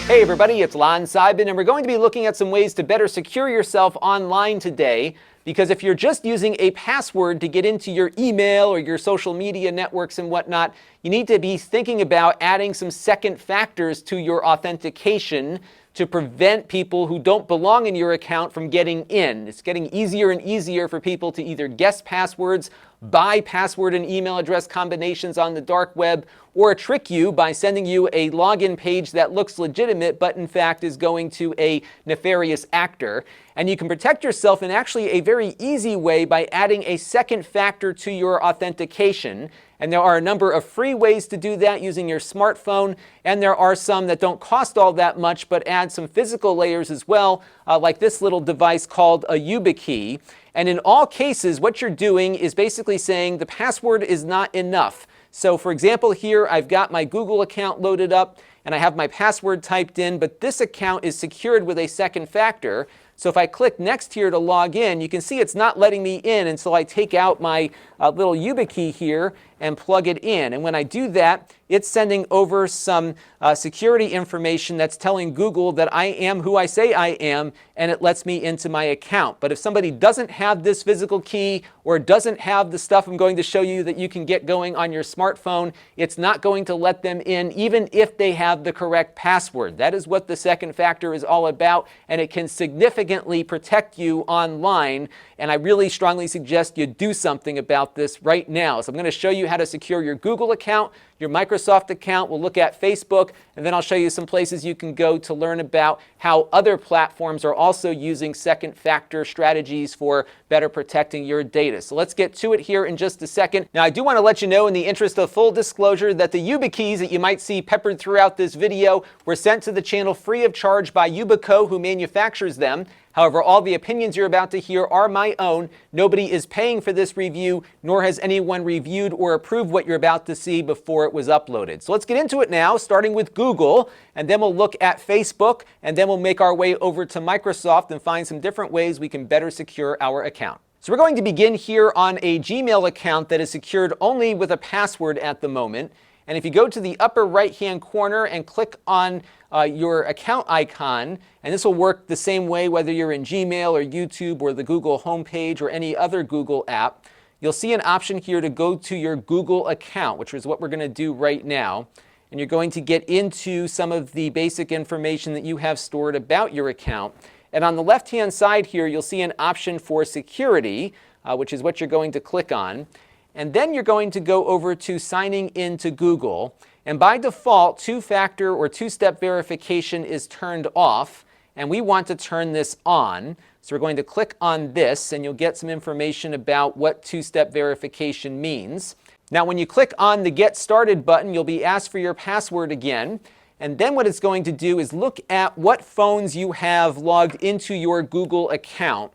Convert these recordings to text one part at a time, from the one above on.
Hey everybody, it's Lon.TV, and we're going to be looking at some ways to better secure yourself online today. Because if you're just using a password to get into your email or your social media networks and whatnot, you need to be thinking about adding some second factors to your authentication to prevent people who don't belong in your account from getting in. It's getting easier and easier for people to either guess passwords, buy password and email address combinations on the dark web, or trick you by sending you a login page that looks legitimate but in fact is going to a nefarious actor. And you can protect yourself in actually a very easy way by adding a second factor to your authentication. And there are a number of free ways to do that using your smartphone, and there are some that don't cost all that much but add some physical layers as well, like this little device called a Yubikey. And in all cases, what you're doing is basically saying the password is not enough. So for example, here I've got my Google account loaded up and I have my password typed in, but this account is secured with a second factor. So if I click next here to log in, you can see it's not letting me in until I take out my little Yubikey here and plug it in. And when I do that, it's sending over some security information that's telling Google that I am who I say I am, and it lets me into my account. But if somebody doesn't have this physical key or doesn't have the stuff I'm going to show you that you can get going on your smartphone, it's not going to let them in even if they have the correct password. That is what the second factor is all about, and it can significantly protect you online. And I really strongly suggest you do something about this right now. So I'm going to show you how to secure your Google account, your Microsoft account. We'll look at Facebook, and then I'll show you some places you can go to learn about how other platforms are also using second factor strategies for better protecting your data. So let's get to it here in just a second. Now, I do want to let you know, in the interest of full disclosure, that the YubiKeys that you might see peppered throughout this video were sent to the channel free of charge by Yubikey, who manufactures them. However, all the opinions you're about to hear are my own. Nobody is paying for this review, nor has anyone reviewed or approved what you're about to see before it was uploaded. So let's get into it now, starting with Google, and then we'll look at Facebook, and then we'll make our way over to Microsoft and find some different ways we can better secure our account. So we're going to begin here on a Gmail account that is secured only with a password at the moment. And if you go to the upper right-hand corner and click on your account icon, and this will work the same way whether you're in Gmail or YouTube or the Google homepage or any other Google app, you'll see an option here to go to your Google account, which is what we're going to do right now. And you're going to get into some of the basic information that you have stored about your account. And on the left-hand side here, you'll see an option for security, which is what you're going to click on. And then you're going to go over to signing into Google. And by default, two-factor or two-step verification is turned off, and we want to turn this on. So we're going to click on this, and you'll get some information about what two-step verification means. Now, when you click on the Get Started button, you'll be asked for your password again. And then what it's going to do is look at what phones you have logged into your Google account.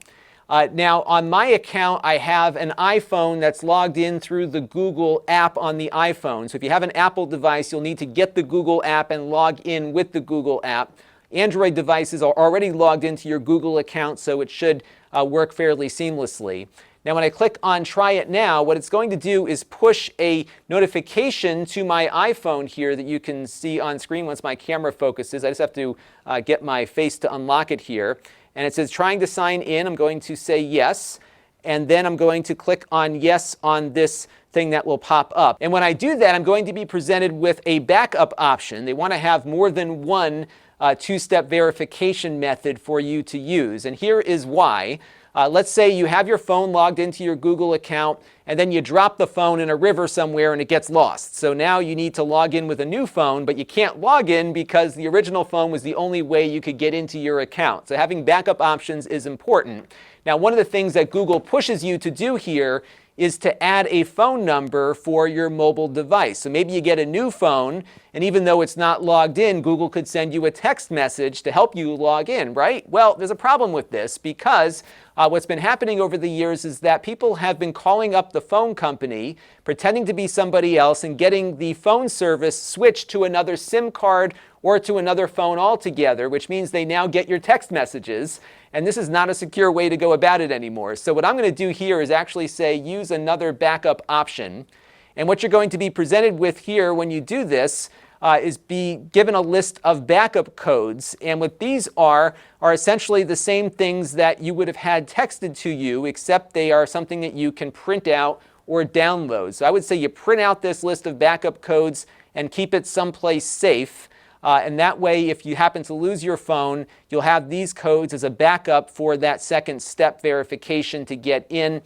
Now, on my account, I have an iPhone that's logged in through the Google app on the iPhone. So if you have an Apple device, you'll need to get the Google app and log in with the Google app. Android devices are already logged into your Google account, so it should work fairly seamlessly. Now, when I click on Try It Now, what it's going to do is push a notification to my iPhone here that you can see on screen once my camera focuses. I just have to get my face to unlock it here. And it says trying to sign in. I'm going to say yes. And then I'm going to click on yes on this thing that will pop up. And when I do that, I'm going to be presented with a backup option. They want to have more than one two-step verification method for you to use. And here is why. Let's say you have your phone logged into your Google account, and then you drop the phone in a river somewhere and it gets lost. So now you need to log in with a new phone, but you can't log in because the original phone was the only way you could get into your account. So having backup options is important. Now, one of the things that Google pushes you to do here is to add a phone number for your mobile device. So maybe you get a new phone, and even though it's not logged in, Google could send you a text message to help you log in, right? Well, there's a problem with this because what's been happening over the years is that people have been calling up the phone company, pretending to be somebody else, and getting the phone service switched to another SIM card or to another phone altogether, which means they now get your text messages. And this is not a secure way to go about it anymore. So what I'm going to do here is actually say use another backup option. And what you're going to be presented with here when you do this is be given a list of backup codes. And what these are essentially the same things that you would have had texted to you, except they are something that you can print out or download. So I would say you print out this list of backup codes and keep it someplace safe. And that way, if you happen to lose your phone, you'll have these codes as a backup for that second step verification to get in,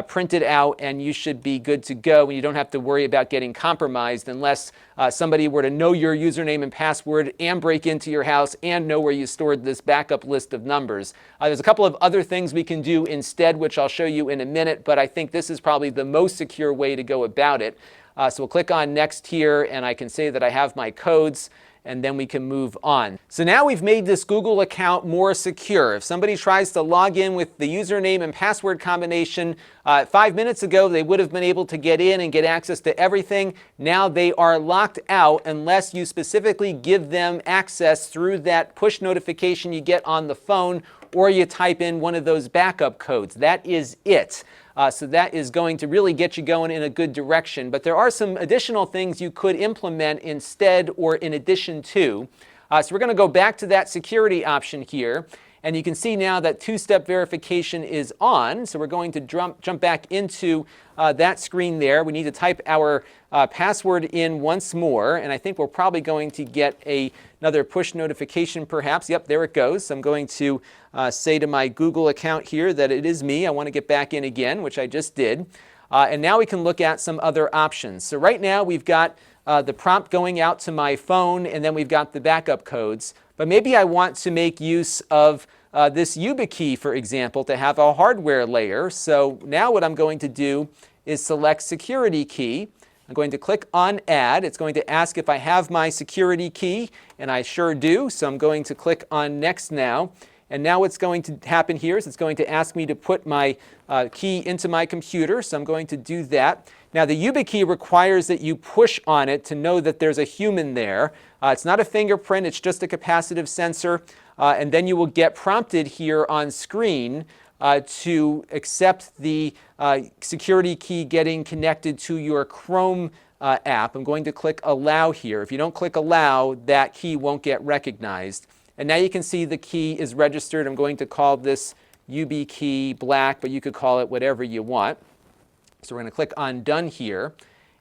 printed out, and you should be good to go. And you don't have to worry about getting compromised unless somebody were to know your username and password and break into your house and know where you stored this backup list of numbers. There's a couple of other things we can do instead, which I'll show you in a minute, but I think this is probably the most secure way to go about it. So we'll click on Next here, and I can say that I have my codes, and then we can move on. So now we've made this Google account more secure. If somebody tries to log in with the username and password combination 5 minutes ago, they would have been able to get in and get access to everything. Now they are locked out unless you specifically give them access through that push notification you get on the phone, or you type in one of those backup codes. That is it. So that is going to really get you going in a good direction. But there are some additional things you could implement instead or in addition to. So we're going to go back to that security option here. And you can see now that two-step verification is on. So we're going to jump back into that screen there. We need to type our password in once more. And I think we're probably going to get another push notification perhaps. Yep, there it goes. So I'm going to say to my Google account here that it is me. I want to get back in again, which I just did. And now we can look at some other options. So right now we've got the prompt going out to my phone, and then we've got the backup codes. But maybe I want to make use of this Yubikey, for example, to have a hardware layer. So now what I'm going to do is select security key. I'm going to click on Add. It's going to ask if I have my security key, and I sure do. So I'm going to click on Next now. And now what's going to happen here is it's going to ask me to put my key into my computer. So I'm going to do that. Now the Yubikey requires that you push on it to know that there's a human there. It's not a fingerprint, it's just a capacitive sensor. And then you will get prompted here on screen to accept the security key getting connected to your Chrome app. I'm going to click Allow here. If you don't click Allow, that key won't get recognized. And now you can see the key is registered. I'm going to call this YubiKey Black, but you could call it whatever you want. So we're going to click on Done here.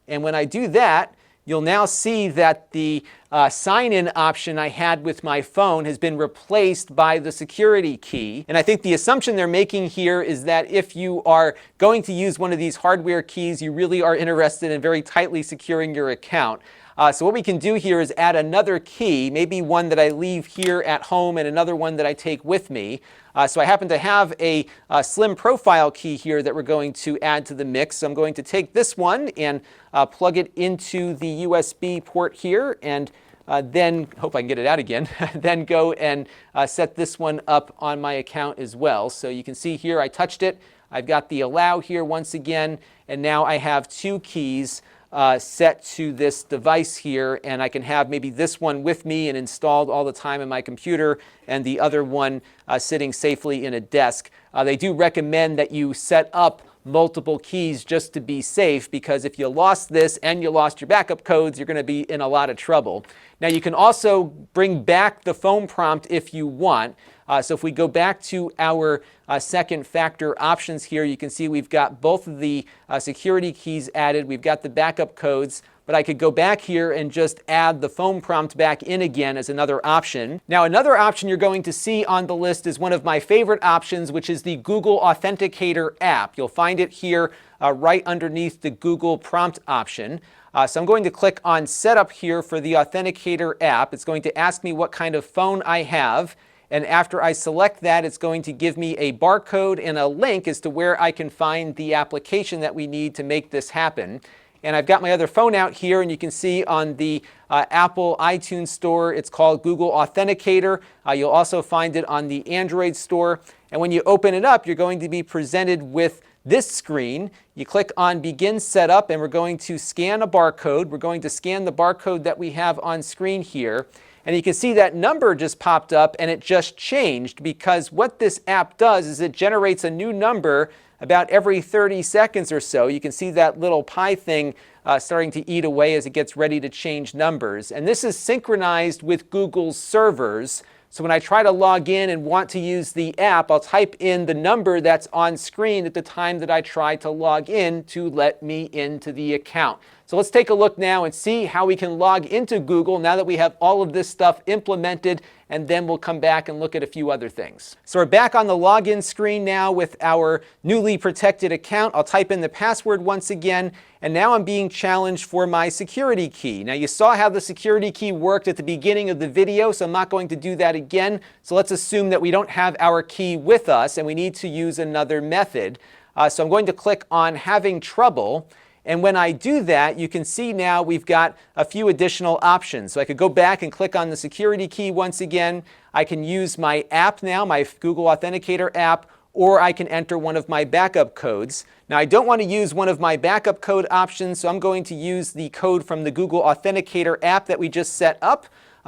And when I do that, you'll now see that the sign-in option I had with my phone has been replaced by the security key. And I think the assumption they're making here is that if you are going to use one of these hardware keys, you really are interested in very tightly securing your account. So what we can do here is add another key, maybe one that I leave here at home and another one that I take with me. So I happen to have a slim profile key here that we're going to add to the mix. So I'm going to take this one and plug it into the USB port here, and then, hope I can get it out again, then go and set this one up on my account as well. So you can see here I touched it. I've got the Allow here once again, and now I have two keys set to this device here, and I can have maybe this one with me and installed all the time in my computer, and the other one sitting safely in a desk. They do recommend that you set up multiple keys just to be safe, because if you lost this and you lost your backup codes, you're going to be in a lot of trouble. Now you can also bring back the phone prompt if you want. So if we go back to our second factor options here, you can see we've got both of the security keys added. We've got the backup codes, but I could go back here and just add the phone prompt back in again as another option. Now another option you're going to see on the list is one of my favorite options, which is the Google Authenticator app. You'll find it here right underneath the Google prompt option. So I'm going to click on Setup here for the Authenticator app. It's going to ask me what kind of phone I have. And after I select that, it's going to give me a barcode and a link as to where I can find the application that we need to make this happen. And I've got my other phone out here, and you can see on the Apple iTunes Store, it's called Google Authenticator. You'll also find it on the Android Store. And when you open it up, you're going to be presented with this screen. You click on Begin Setup, and we're going to scan a barcode. We're going to scan the barcode that we have on screen here. And you can see that number just popped up, and it just changed, because what this app does is it generates a new number about every 30 seconds or so. You can see that little pie thing starting to eat away as it gets ready to change numbers. And this is synchronized with Google's servers. So when I try to log in and want to use the app, I'll type in the number that's on screen at the time that I try to log in to let me into the account. So let's take a look now and see how we can log into Google now that we have all of this stuff implemented, and then we'll come back and look at a few other things. So we're back on the login screen now with our newly protected account. I'll type in the password once again, and now I'm being challenged for my security key. Now you saw how the security key worked at the beginning of the video, so I'm not going to do that again. So let's assume that we don't have our key with us and we need to use another method. So I'm going to click on having trouble. And when I do that, you can see now we've got a few additional options. So I could go back and click on the security key once again. I can use my app now, my Google Authenticator app, or I can enter one of my backup codes. Now I don't want to use one of my backup code options, so I'm going to use the code from the Google Authenticator app that we just set up.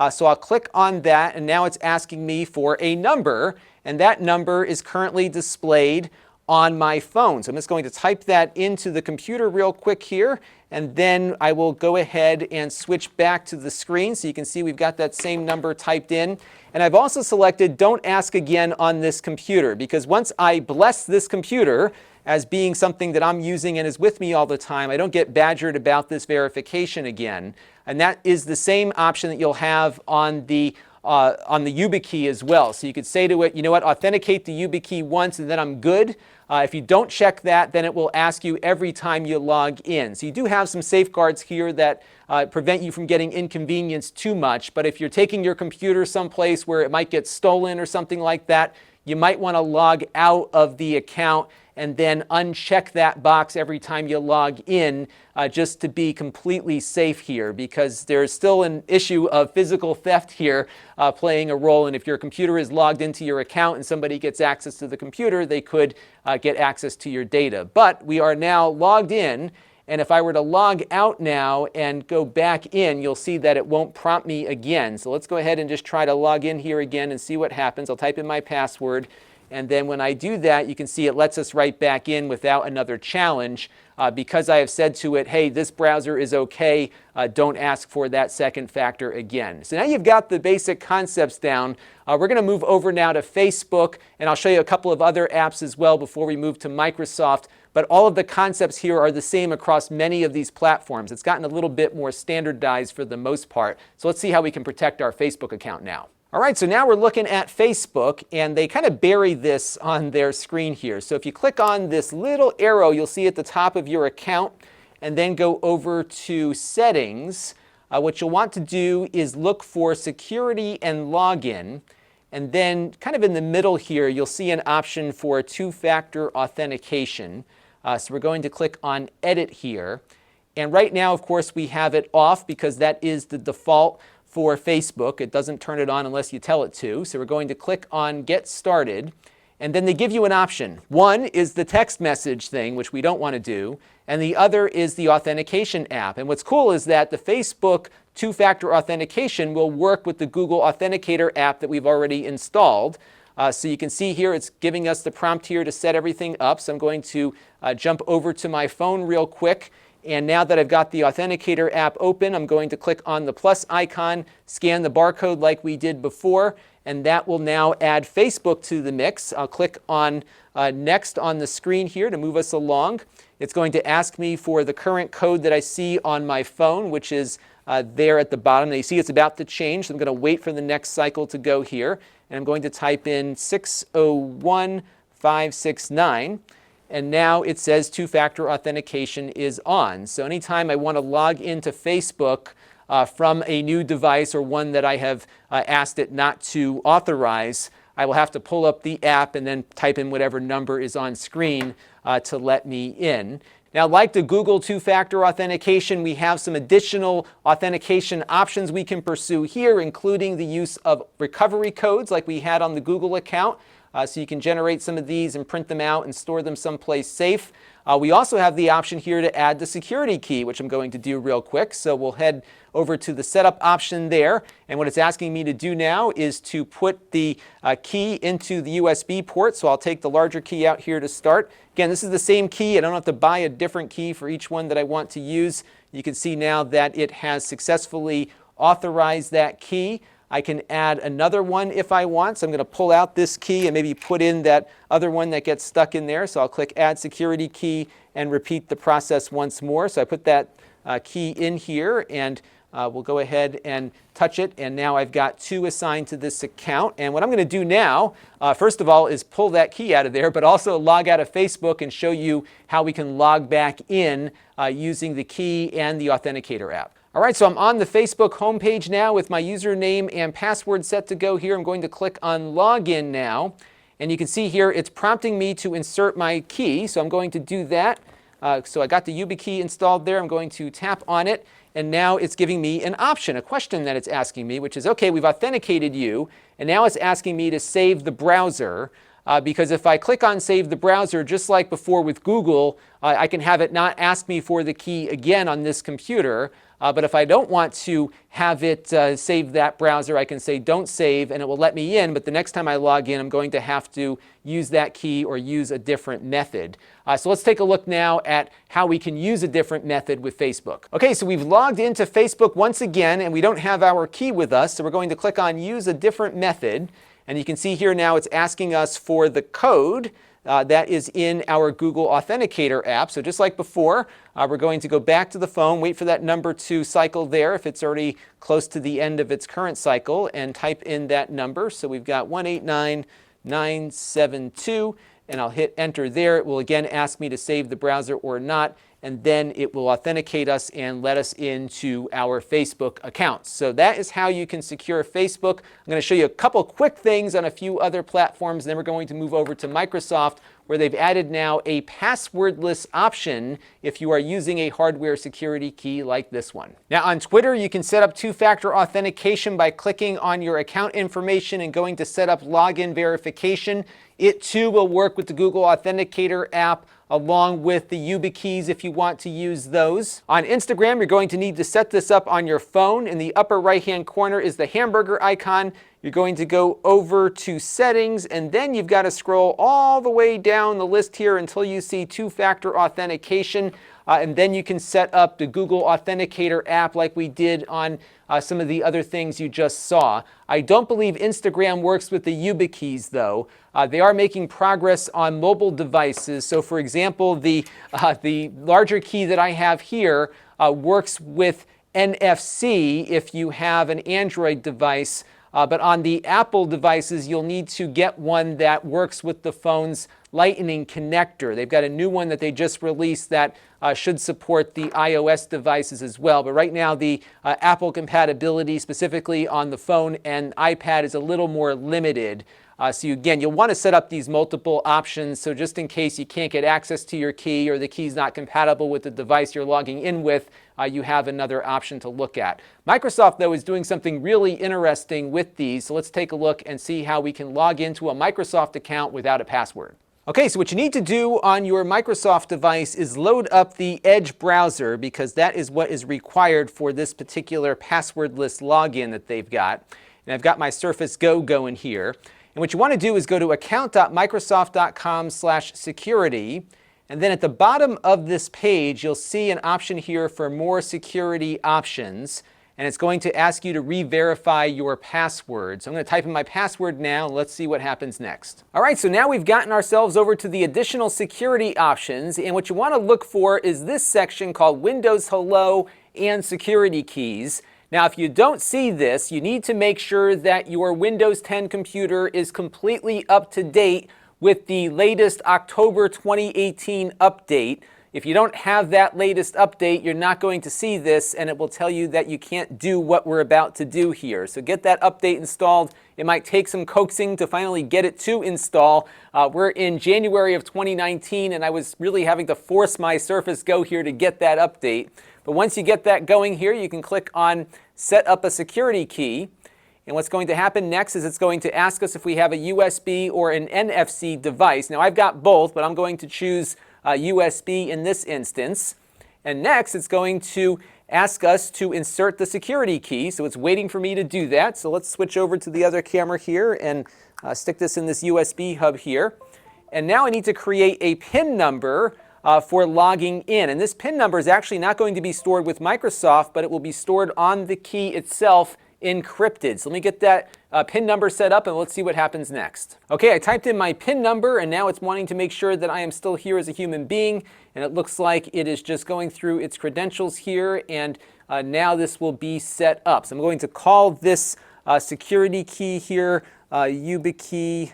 So I'll click on that, and now it's asking me for a number, and that number is currently displayed on my phone. So I'm just going to type that into the computer real quick here, and then I will go ahead and switch back to the screen so you can see we've got that same number typed in. And I've also selected don't ask again on this computer, because once I bless this computer as being something that I'm using and is with me all the time, I don't get badgered about this verification again. And that is the same option that you'll have on the YubiKey as well. So you could say to it, you know what, authenticate the YubiKey once and then I'm good. If you don't check that, then it will ask you every time you log in. So you do have some safeguards here that prevent you from getting inconvenienced too much. But if you're taking your computer someplace where it might get stolen or something like that, you might want to log out of the account and then uncheck that box every time you log in just to be completely safe here, because there's still an issue of physical theft here playing a role. And if your computer is logged into your account and somebody gets access to the computer, they could get access to your data. But we are now logged in, and if I were to log out now and go back in, you'll see that it won't prompt me again. So let's go ahead and just try to log in here again and see what happens. I'll type in my password. And then when I do that, you can see it lets us right back in without another challenge because I have said to it, hey, this browser is okay. Don't ask for that second factor again. So now you've got the basic concepts down. We're going to move over now to Facebook, and I'll show you a couple of other apps as well before we move to Microsoft. But all of the concepts here are the same across many of these platforms. It's gotten a little bit more standardized for the most part. So let's see how we can protect our Facebook account now. All right, so now we're looking at Facebook, and they kind of bury this on their screen here. So if you click on this little arrow, you'll see at the top of your account, and then go over to Settings. What you'll want to do is look for Security and Login, and then kind of in the middle here, you'll see an option for two-factor authentication. So we're going to click on Edit here. And right now, of course, we have it off because that is the default for Facebook. It doesn't turn it on unless you tell it to. So we're going to click on Get Started. And then they give you an option. One is the text message thing, which we don't want to do. And the other is the authentication app. And what's cool is that the Facebook two-factor authentication will work with the Google Authenticator app that we've already installed. So you can see here it's giving us the prompt here to set everything up. So I'm going to jump over to my phone real quick. And now that I've got the Authenticator app open, I'm going to click on the plus icon, scan the barcode like we did before, and that will now add Facebook to the mix. I'll click on Next on the screen here to move us along. It's going to ask me for the current code that I see on my phone, which is there at the bottom. Now you see it's about to change, so I'm going to wait for the next cycle to go here. And I'm going to type in 601569. And now it says two-factor authentication is on. So anytime I want to log into Facebook from a new device or one that I have asked it not to authorize, I will have to pull up the app and then type in whatever number is on screen to let me in. Now, like the Google two-factor authentication, we have some additional authentication options we can pursue here, including the use of recovery codes like we had on the Google account. so you can generate some of these and print them out and store them someplace safe. We also have the option here to add the security key, which I'm going to do real quick. So we'll head over to the setup option there. And what it's asking me to do now is to put the key into the USB port. So I'll take the larger key out here to start. Again, this is the same key. I don't have to buy a different key for each one that I want to use. You can see now that it has successfully authorized that key. I can add another one if I want. So I'm going to pull out this key and maybe put in that other one that gets stuck in there. So I'll click Add Security Key and repeat the process once more. So I put that key in here, and we'll go ahead and touch it. And now I've got 2 assigned to this account. And what I'm going to do now, first of all, is pull that key out of there, but also log out of Facebook and show you how we can log back in using the key and the Authenticator app. All right, so I'm on the Facebook homepage now with my username and password set to go here. I'm going to click on Login now. And you can see here it's prompting me to insert my key. So I'm going to do that. So I got the YubiKey installed there. I'm going to tap on it. And now it's giving me an option, a question that it's asking me, which is, OK, we've authenticated you. And now it's asking me to save the browser. Because if I click on Save the Browser, just like before with Google, I can have it not ask me for the key again on this computer. But if I don't want to have it save that browser, I can say Don't Save, and it will let me in. But the next time I log in, I'm going to have to use that key or use a different method. So let's take a look now at how we can use a different method with Facebook. OK, so we've logged into Facebook once again, and we don't have our key with us. So we're going to click on Use a Different Method. And you can see here now it's asking us for the code that is in our Google Authenticator app. So just like before, we're going to go back to the phone, wait for that number to cycle there if it's already close to the end of its current cycle, and type in that number. So we've got 189972, and I'll hit enter there. It will again ask me to save the browser or not, and then it will authenticate us and let us into our Facebook accounts. So that is how you can secure Facebook. I'm going to show you a couple quick things on a few other platforms, and then we're going to move over to Microsoft, where they've added now a passwordless option if you are using a hardware security key like this one. Now on Twitter, you can set up 2-factor authentication by clicking on your account information and going to set up login verification. It too will work with the Google Authenticator app, along with the YubiKeys if you want to use those. On Instagram, you're going to need to set this up on your phone. In the upper right-hand corner is the hamburger icon. You're going to go over to Settings, and then you've got to scroll all the way down the list here until you see 2-factor authentication. And then you can set up the Google Authenticator app like we did on some of the other things you just saw. I don't believe Instagram works with the YubiKeys, though. They are making progress on mobile devices. So, for example, the larger key that I have here works with NFC if you have an Android device. But on the Apple devices, you'll need to get one that works with the phone's Lightning connector. They've got a new one that they just released that should support the iOS devices as well. But right now, the Apple compatibility, specifically on the phone and iPad, is a little more limited. So again, you'll want to set up these multiple options. So just in case you can't get access to your key or the key's not compatible with the device you're logging in with, you have another option to look at. Microsoft, though, is doing something really interesting with these. So let's take a look and see how we can log into a Microsoft account without a password. Okay, so what you need to do on your Microsoft device is load up the Edge browser, because that is what is required for this particular passwordless login that they've got. And I've got my Surface Go going here. And what you want to do is go to account.microsoft.com/security. And then at the bottom of this page, you'll see an option here for more security options. And it's going to ask you to re-verify your password. So I'm going to type in my password now, and let's see what happens next. All right, so now we've gotten ourselves over to the additional security options. And what you want to look for is this section called Windows Hello and Security Keys. Now, if you don't see this, you need to make sure that your Windows 10 computer is completely up to date with the latest October 2018 update. If you don't have that latest update, you're not going to see this, and it will tell you that you can't do what we're about to do here. So get that update installed. It might take some coaxing to finally get it to install. We're in January of 2019, and I was really having to force my Surface Go here to get that update. But once you get that going here, you can click on Set Up a Security Key. And what's going to happen next is it's going to ask us if we have a USB or an NFC device. Now I've got both, but I'm going to choose USB in this instance. And next it's going to ask us to insert the security key. So it's waiting for me to do that. So let's switch over to the other camera here and stick this in this USB hub here. And now I need to create a PIN number for logging in. And this PIN number is actually not going to be stored with Microsoft, but it will be stored on the key itself, encrypted. So let me get that PIN number set up and let's see what happens next. Okay, I typed in my PIN number and now it's wanting to make sure that I am still here as a human being, and it looks like it is just going through its credentials here, and now this will be set up. So I'm going to call this security key here YubiKey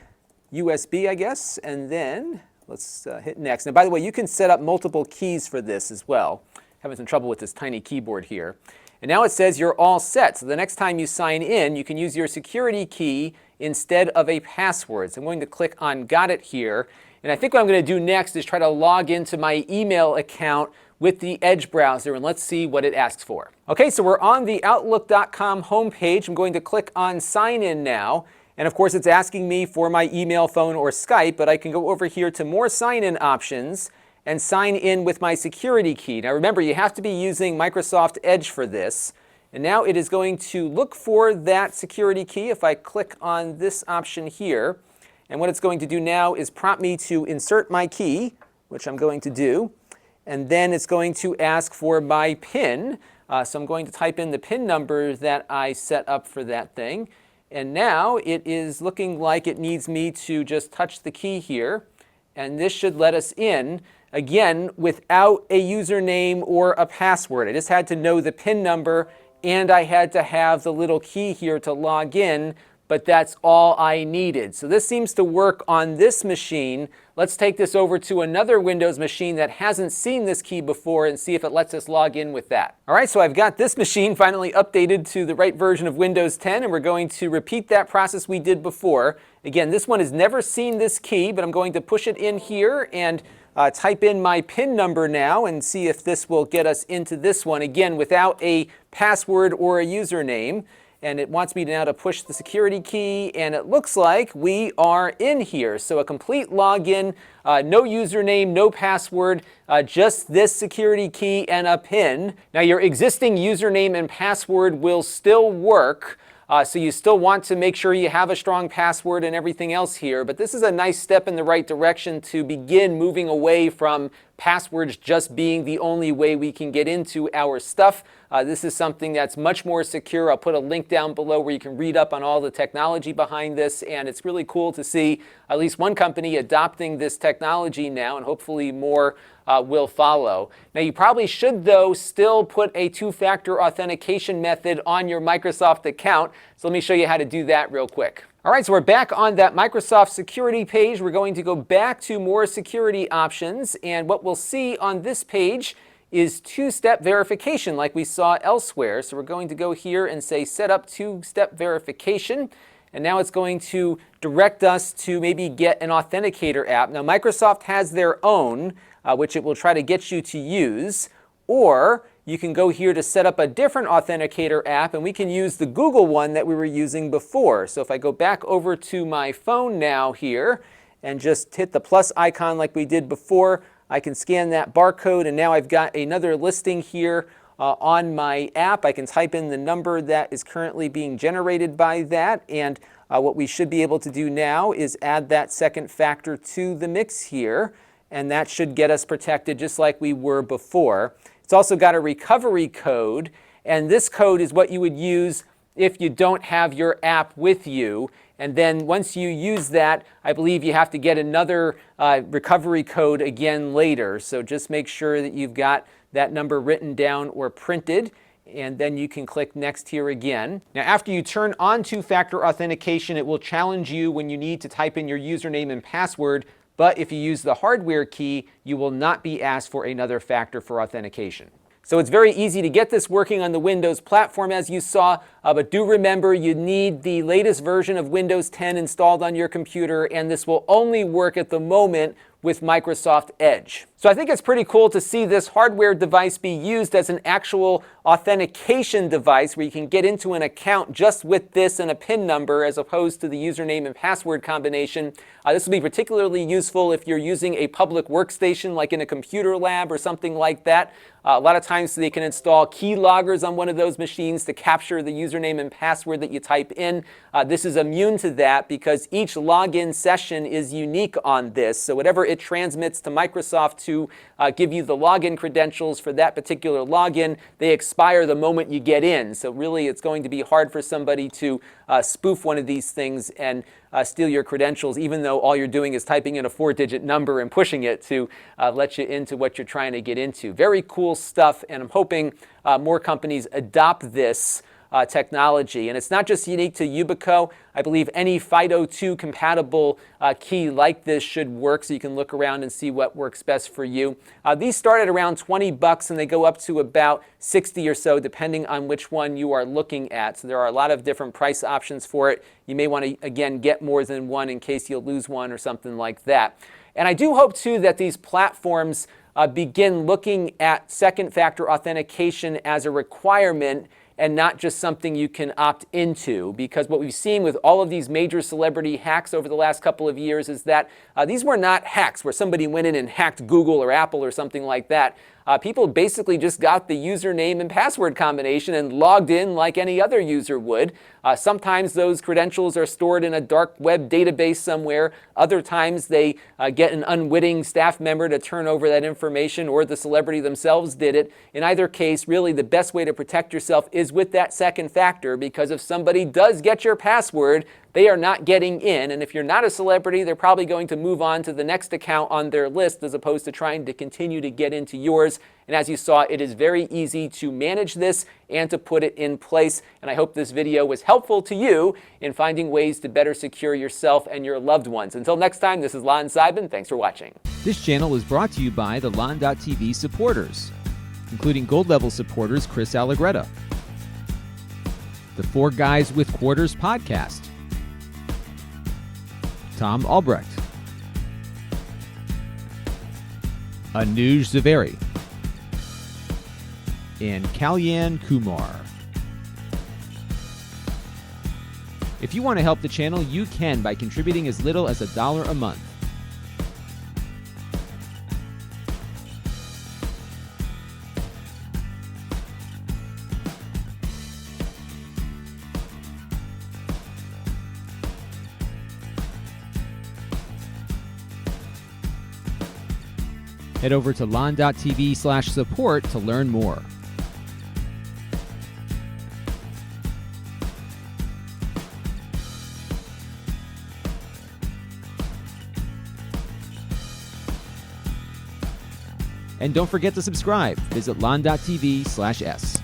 USB, I guess, and then let's hit next. Now by the way, you can set up multiple keys for this as well. Having some trouble with this tiny keyboard here. And now it says you're all set. So the next time you sign in, you can use your security key instead of a password. So I'm going to click on Got It here. And I think what I'm going to do next is try to log into my email account with the Edge browser, and let's see what it asks for. Okay, so we're on the Outlook.com homepage. I'm going to click on Sign In now. And of course, it's asking me for my email, phone, or Skype, but I can go over here to More Sign-In Options and sign in with my security key. Now remember, you have to be using Microsoft Edge for this. And now it is going to look for that security key if I click on this option here. And what it's going to do now is prompt me to insert my key, which I'm going to do. And then it's going to ask for my PIN. So I'm going to type in the PIN number that I set up for that thing. And now it is looking like it needs me to just touch the key here. And this should let us in, again, without a username or a password. I just had to know the PIN number, and I had to have the little key here to log in, but that's all I needed. So this seems to work on this machine. Let's take this over to another Windows machine that hasn't seen this key before and see if it lets us log in with that. All right, so I've got this machine finally updated to the right version of Windows 10, and we're going to repeat that process we did before. Again, this one has never seen this key, but I'm going to push it in here and type in my PIN number now and see if this will get us into this one, again, without a password or a username. And it wants me now to push the security key, and it looks like we are in here. So a complete login, no username, no password, just this security key and a PIN. Now your existing username and password will still work. So you still want to make sure you have a strong password and everything else here, but this is a nice step in the right direction to begin moving away from passwords just being the only way we can get into our stuff. This is something that's much more secure. I'll put a link down below where you can read up on all the technology behind this, and it's really cool to see at least one company adopting this technology now, and hopefully more will follow. Now you probably should, though, still put a two-factor authentication method on your Microsoft account. So let me show you how to do that real quick. All right, so we're back on that Microsoft security page. We're going to go back to more security options, and what we'll see on this page is two-step verification like we saw elsewhere. So we're going to go here and say set up two-step verification. And now it's going to direct us to maybe get an Authenticator app. Now Microsoft has their own, which it will try to get you to use. Or you can go here to set up a different Authenticator app, and we can use the Google one that we were using before. So if I go back over to my phone now here and just hit the plus icon like we did before, I can scan that barcode, and now I've got another listing here on my app. I can type in the number that is currently being generated by that, and what we should be able to do now is add that second factor to the mix here, and that should get us protected just like we were before. It's also got a recovery code, and this code is what you would use if you don't have your app with you. And then once you use that, I believe you have to get another recovery code again later. So just make sure that you've got that number written down or printed, and then you can click Next here again. Now after you turn on two-factor authentication, it will challenge you when you need to type in your username and password. But if you use the hardware key, you will not be asked for another factor for authentication. So it's very easy to get this working on the Windows platform, as you saw, but do remember you need the latest version of Windows 10 installed on your computer, and this will only work at the moment with Microsoft Edge. So I think it's pretty cool to see this hardware device be used as an actual authentication device where you can get into an account just with this and a PIN number as opposed to the username and password combination. This will be particularly useful if you're using a public workstation like in a computer lab or something like that. A lot of times they can install keyloggers on one of those machines to capture the username and password that you type in. This is immune to that because each login session is unique on this. So whatever it transmits to Microsoft to give you the login credentials for that particular login, they expire the moment you get in. So really it's going to be hard for somebody to spoof one of these things and steal your credentials, even though all you're doing is typing in a 4-digit number and pushing it to let you into what you're trying to get into. Very cool stuff, and I'm hoping more companies adopt this technology. And it's not just unique to Yubikey. I believe any FIDO2 compatible key like this should work, so you can look around and see what works best for you. These start at around $20 and they go up to about 60 or so depending on which one you are looking at. So there are a lot of different price options for it. You may want to, again, get more than one in case you'll lose one or something like that. And I do hope, too, that these platforms begin looking at second factor authentication as a requirement and not just something you can opt into. Because what we've seen with all of these major celebrity hacks over the last couple of years is that these were not hacks where somebody went in and hacked Google or Apple or something like that. People basically just got the username and password combination and logged in like any other user would. Sometimes those credentials are stored in a dark web database somewhere. Other times they get an unwitting staff member to turn over that information, or the celebrity themselves did it. In either case, really the best way to protect yourself is with that second factor, because if somebody does get your password, they are not getting in. And if you're not a celebrity, they're probably going to move on to the next account on their list as opposed to trying to continue to get into yours. And as you saw, it is very easy to manage this and to put it in place. And I hope this video was helpful to you in finding ways to better secure yourself and your loved ones. Until next time, this is Lon.TV. Thanks for watching. This channel is brought to you by the Lon.TV supporters, including gold level supporters Chris Allegretta, the 4 Guys with Quarters podcast, Tom Albrecht, Anuj Zaveri, and Kalyan Kumar. If you want to help the channel, you can by contributing as little as $1 a month. Head over to lon.tv/support to learn more. And don't forget to subscribe. Visit lon.tv/s.